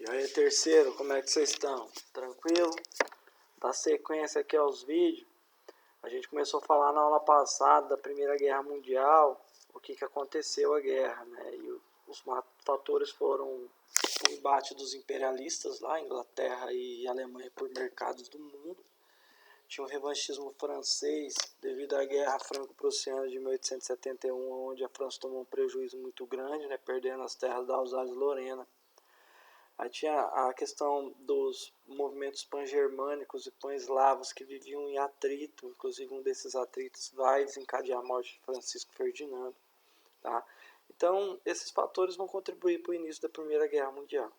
E aí, terceiro, como é que vocês estão? Tranquilo? Dá sequência aqui aos vídeos. A gente começou a falar na aula passada da Primeira Guerra Mundial, o que aconteceu a guerra, né? E os fatores foram o embate dos imperialistas lá, Inglaterra e Alemanha por mercados do mundo. Tinha um revanchismo francês devido à Guerra Franco-Prussiana de 1871, onde a França tomou um prejuízo muito grande, né? Perdendo as terras da Alsácia-Lorena. Aí tinha a questão dos movimentos pan-germânicos e pan-eslavos que viviam em atrito, inclusive um desses atritos vai desencadear a morte de Francisco Ferdinando. Tá? Então, esses fatores vão contribuir para o início da Primeira Guerra Mundial.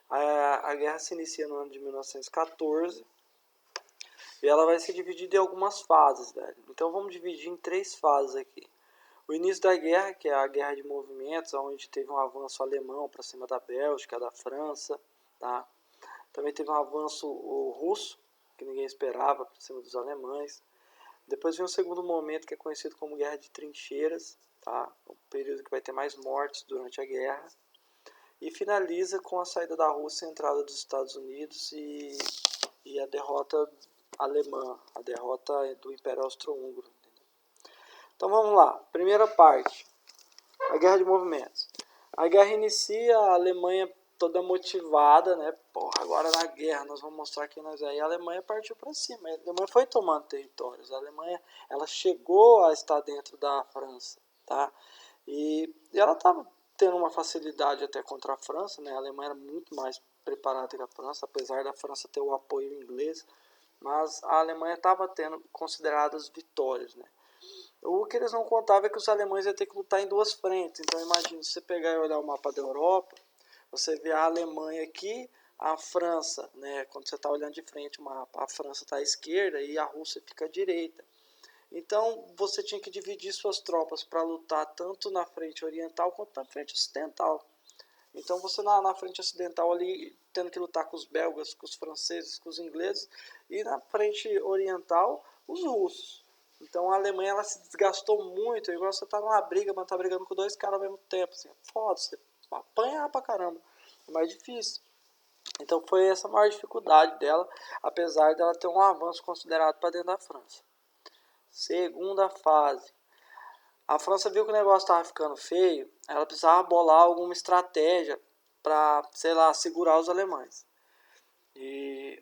A guerra se inicia no ano de 1914 e ela vai ser dividida em algumas fases, velho. Então, vamos dividir em 3 fases aqui. O início da guerra, que é a guerra de movimentos, onde teve um avanço alemão para cima da Bélgica, da França, tá? Também teve um avanço russo, que ninguém esperava, para cima dos alemães. Depois vem o segundo momento, que é conhecido como Guerra de Trincheiras, tá? Um período que vai ter mais mortes durante a guerra. E finaliza com a saída da Rússia, a entrada dos Estados Unidos e a derrota alemã, a derrota do Império Austro-Húngaro. Então vamos lá, primeira parte, a guerra de movimentos. A guerra inicia, a Alemanha toda motivada, né? Porra, agora na guerra nós vamos mostrar que nós aí. A Alemanha partiu para cima, a Alemanha foi tomando territórios. A Alemanha, ela chegou a estar dentro da França, tá? E ela estava tendo uma facilidade até contra a França, né? A Alemanha era muito mais preparada que a França, apesar da França ter o apoio inglês, mas a Alemanha estava tendo consideradas vitórias, né? O que eles não contavam é que os alemães iam ter que lutar em 2 frentes. Então imagina, se você pegar e olhar o mapa da Europa, você vê a Alemanha aqui, a França, né? Quando você está olhando de frente o mapa, a França está à esquerda e a Rússia fica à direita. Então você tinha que dividir suas tropas para lutar tanto na frente oriental quanto na frente ocidental. Então você na frente ocidental ali tendo que lutar com os belgas, com os franceses, com os ingleses, e na frente oriental os russos. Então a Alemanha ela se desgastou muito, igual você tá numa briga, mas tá brigando com 2 caras ao mesmo tempo. Assim, foda, você apanha pra caramba. É mais difícil. Então foi essa a maior dificuldade dela, apesar dela ter um avanço considerado para dentro da França. Segunda fase. A França viu que o negócio estava ficando feio, ela precisava bolar alguma estratégia para, sei lá, segurar os alemães. E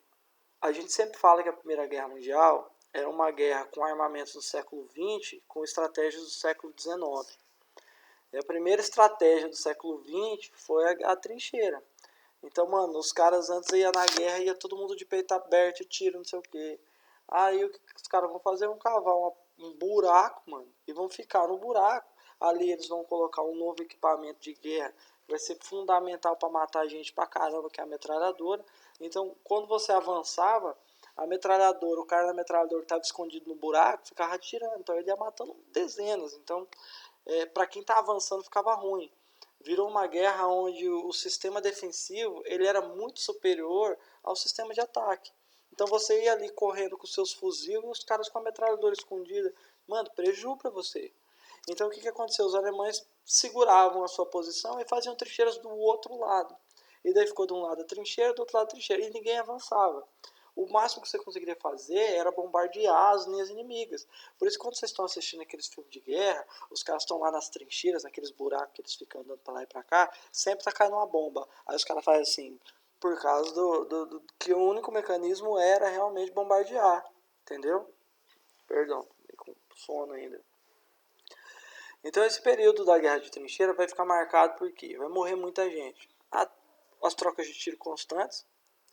a gente sempre fala que a Primeira Guerra Mundial era uma guerra com armamentos do século XX com estratégias do século XIX. E a primeira estratégia do século XX foi a trincheira. Então, mano, os caras antes iam na guerra, ia todo mundo de peito aberto, tiro, não sei o que. Aí o que os caras vão fazer? Vão cavar um buraco, mano, e vão ficar no buraco. Ali eles vão colocar um novo equipamento de guerra, que vai ser fundamental para matar gente pra caramba, que é a metralhadora. Então, quando você avançava, a metralhadora, o cara da metralhadora que estava escondido no buraco, ficava atirando. Então ele ia matando dezenas. Então, para quem tá avançando, ficava ruim. Virou uma guerra onde o sistema defensivo ele era muito superior ao sistema de ataque. Então você ia ali correndo com seus fuzis e os caras com a metralhadora escondida. Mano, prejuízo para você. Então o que aconteceu? Os alemães seguravam a sua posição e faziam trincheiras do outro lado. E daí ficou de um lado a trincheira, do outro lado a trincheira. E ninguém avançava. O máximo que você conseguiria fazer era bombardear as linhas inimigas. Por isso, quando vocês estão assistindo aqueles filmes de guerra, os caras estão lá nas trincheiras, naqueles buracos que eles ficam andando pra lá e pra cá, sempre tá caindo uma bomba. Aí os caras fazem assim, por causa do que o único mecanismo era realmente bombardear. Entendeu? Perdão, tô com sono ainda. Então esse período da guerra de trincheira vai ficar marcado porque vai morrer muita gente. As trocas de tiro constantes,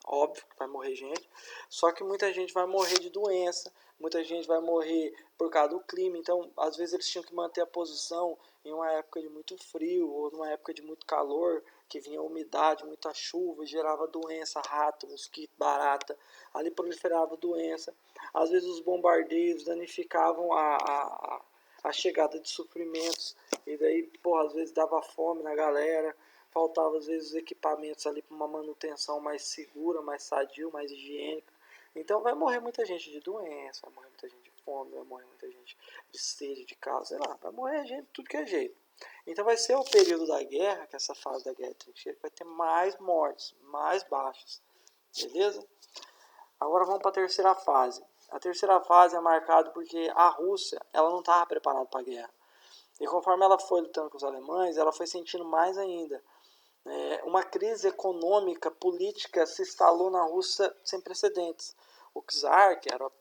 óbvio que vai morrer gente, só que muita gente vai morrer de doença, muita gente vai morrer por causa do clima, então às vezes eles tinham que manter a posição em uma época de muito frio ou numa época de muito calor, que vinha umidade, muita chuva, e gerava doença, rato, mosquito, barata, ali proliferava doença. Às vezes os bombardeios danificavam a chegada de suprimentos, e daí, pô, às vezes dava fome na galera, faltava às vezes equipamentos ali para uma manutenção mais segura, mais sadio, mais higiênica. Então vai morrer muita gente de doença, vai morrer muita gente de fome, vai morrer muita gente de sede, de calor, sei lá, vai morrer gente de tudo que é jeito. Então vai ser o período da guerra, que essa fase da guerra de trincheira, que vai ter mais mortes, mais baixas. Beleza? Agora vamos para a terceira fase. A terceira fase é marcada porque a Rússia ela não estava preparada para a guerra. E conforme ela foi lutando com os alemães, ela foi sentindo mais ainda. Uma crise econômica, política se instalou na Rússia sem precedentes. O czar, que era o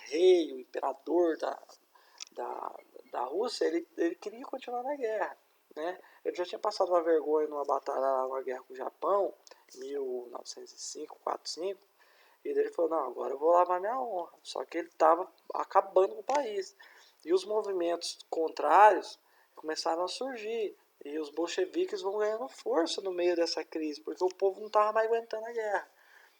rei, o imperador da Rússia, ele queria continuar na guerra. Né? Ele já tinha passado uma vergonha numa batalha, uma guerra com o Japão, em 1905, 45, e ele falou, não, agora eu vou lavar minha honra. Só que ele estava acabando com o país. E os movimentos contrários começaram a surgir. E os bolcheviques vão ganhando força no meio dessa crise, porque o povo não estava mais aguentando a guerra.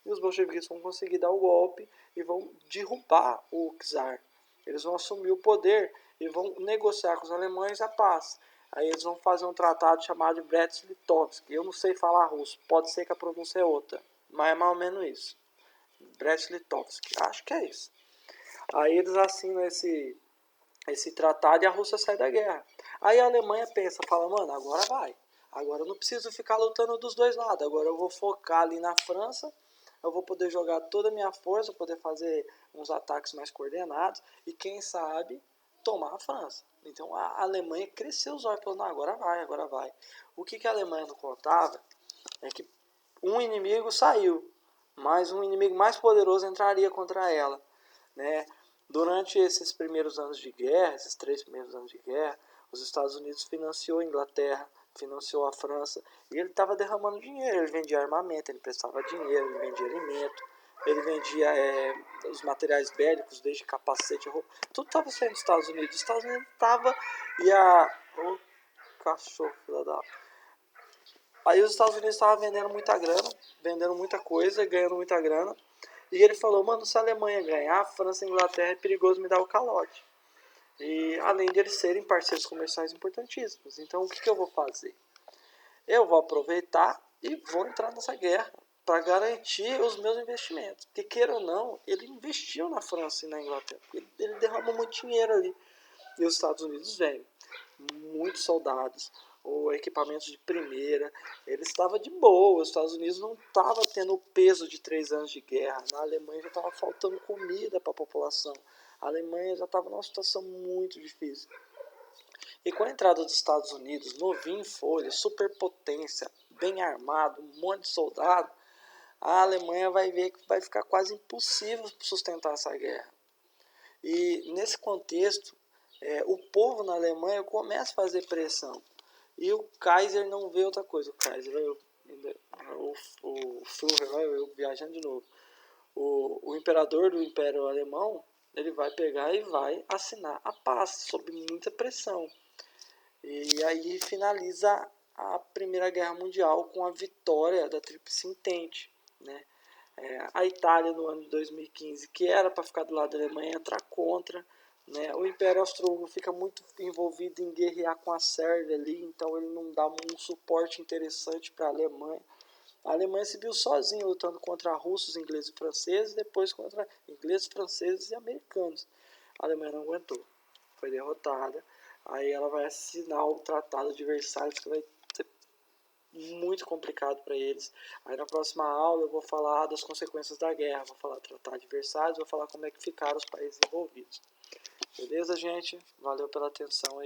E os bolcheviques vão conseguir dar o golpe e vão derrubar o czar. Eles vão assumir o poder e vão negociar com os alemães a paz. Aí eles vão fazer um tratado chamado de Brest-Litovsk. Eu não sei falar russo, pode ser que a pronúncia é outra, mas é mais ou menos isso. Brest-Litovsk, acho que é isso. Aí eles assinam esse tratado e a Rússia sai da guerra. Aí a Alemanha pensa, fala, mano, agora vai. Agora eu não preciso ficar lutando dos dois lados. Agora eu vou focar ali na França. Eu vou poder jogar toda a minha força, poder fazer uns ataques mais coordenados. E quem sabe, tomar a França. Então a Alemanha cresceu os olhos e falou, não, agora vai, agora vai. O que a Alemanha não contava é que um inimigo saiu, mas um inimigo mais poderoso entraria contra ela. Né? Durante esses primeiros anos de guerra, esses 3 primeiros anos de guerra, os Estados Unidos financiou a Inglaterra, financiou a França, e ele estava derramando dinheiro, ele vendia armamento, ele prestava dinheiro, ele vendia alimento, ele vendia os materiais bélicos, desde capacete, roupa, tudo estava saindo dos Estados Unidos. Os Estados Unidos estava, e o cachorro, filha da... Aí os Estados Unidos estavam vendendo muita grana, vendendo muita coisa, ganhando muita grana. E ele falou, mano, se a Alemanha ganhar, a França e a Inglaterra é perigoso me dar o calote. E além de eles serem parceiros comerciais importantíssimos. Então o que eu vou fazer? Eu vou aproveitar e vou entrar nessa guerra para garantir os meus investimentos. Porque queira ou não, ele investiu na França e na Inglaterra. Ele derramou muito dinheiro ali. E os Estados Unidos vêm. Muitos soldados, ou equipamentos de primeira. Ele estava de boa. Os Estados Unidos não estava tendo o peso de 3 anos de guerra. Na Alemanha já estava faltando comida para a população. A Alemanha já estava numa situação muito difícil. E com a entrada dos Estados Unidos, novinho em folha, superpotência, bem armado, um monte de soldado, a Alemanha vai ver que vai ficar quase impossível sustentar essa guerra. E nesse contexto, o povo na Alemanha começa a fazer pressão. E o Kaiser não vê outra coisa. O Kaiser, o Führer, eu viajando de novo. O imperador do Império Alemão, ele vai pegar e vai assinar a paz, sob muita pressão. E aí finaliza a Primeira Guerra Mundial com a vitória da Tríplice Entente. Né? A Itália, no ano de 2015, que era para ficar do lado da Alemanha, entra contra. Né? O Império Austro-Húngaro fica muito envolvido em guerrear com a Sérvia ali, então ele não dá um suporte interessante para a Alemanha. A Alemanha se viu sozinha lutando contra russos, ingleses e franceses, depois contra ingleses, franceses e americanos. A Alemanha não aguentou, foi derrotada. Aí ela vai assinar o Tratado de Versalhes, que vai ser muito complicado para eles. Aí na próxima aula eu vou falar das consequências da guerra, vou falar do Tratado de Versalhes, vou falar como é que ficaram os países envolvidos. Beleza, gente? Valeu pela atenção aí.